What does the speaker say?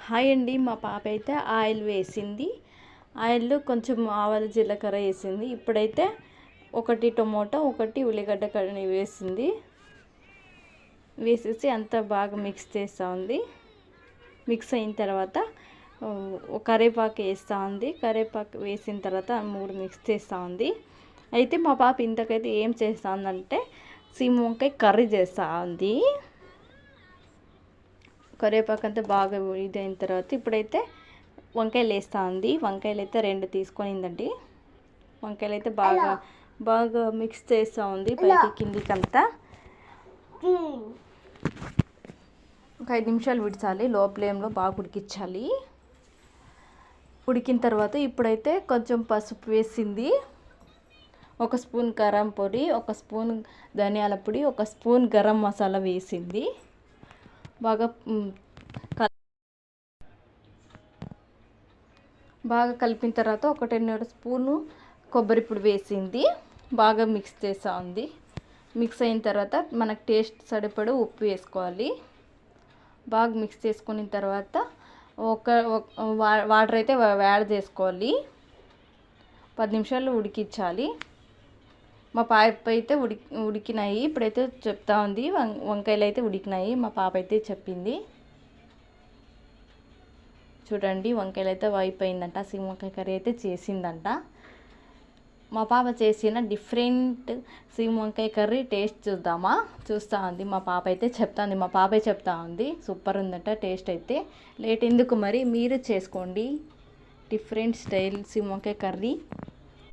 Hi అండి, మా పాప అయితే ఆయిల్ వేసింది. ఆయిల్లో కొంచెం ఆవాలు జీలకర్ర వేసింది. ఇప్పుడైతే ఒకటి టొమాటో ఒకటి ఉల్లిగడ్డ కడిగి వేసేసి అంతా బాగా మిక్స్ చేస్తూ ఉంది. మిక్స్ అయిన తర్వాత కరివేపాకు వేస్తూ ఉంది. కరివేపాకు వేసిన తర్వాత మూడు మిక్స్ చేస్తూ ఉంది. అయితే మా పాప ఇంతకైతే ఏం చేస్తూ ఉందంటే సీమ వంకాయ కర్రీ చేస్తూ ఉంది. కరివేపాకు అంతా బాగా ఇదైన తర్వాత ఇప్పుడైతే వంకాయలు వేస్తూ ఉంది. వంకాయలు అయితే 2 తీసుకొనిందండి. వంకాయలు అయితే బాగా మిక్స్ చేస్తూ ఉంది పైకి కిందికి అంతా. ఒక 5 నిమిషాలు విడిచాలి, లో ఫ్లేమ్లో బాగా ఉడికించాలి. ఉడికిన తర్వాత ఇప్పుడైతే కొంచెం పసుపు వేసింది, 1 స్పూన్ కారం పొడి, 1 స్పూన్ ధనియాల పొడి, 1 స్పూన్ గరం మసాలా వేసింది. బాగా కలిపిన తర్వాత 1.5 స్పూను కొబ్బరి పొడి వేసింది. బాగా మిక్స్ చేస్తూ ఉంది. మిక్స్ అయిన తర్వాత మనకు టేస్ట్ సరిపడ ఉప్పు వేసుకోవాలి. బాగా మిక్స్ చేసుకున్న తర్వాత వాటర్ అయితే యాడ్ చేసుకోవాలి. 10 నిమిషాలు ఉడికించాలి. మా పాప అయితే ఉడికినాయి. ఇప్పుడైతే చెప్తా ఉంది వంకాయలు అయితే ఉడికినాయి. మా పాప అయితే చెప్పింది. చూడండి, వంకాయలు అయితే అయిపోయిందంట. సీమ వంకాయ కర్రీ అయితే చేసిందంట. మా పాప చేసిన డిఫరెంట్ సీమ వంకాయ కర్రీ టేస్ట్ చూస్తూ ఉంది. మా పాప అయితే మా పాపే చెప్తా ఉంది సూపర్ ఉందంట టేస్ట్ అయితే. లేట్ ఎందుకు మరి, మీరు చేసుకోండి డిఫరెంట్ స్టైల్ సీమ వంకాయ కర్రీ.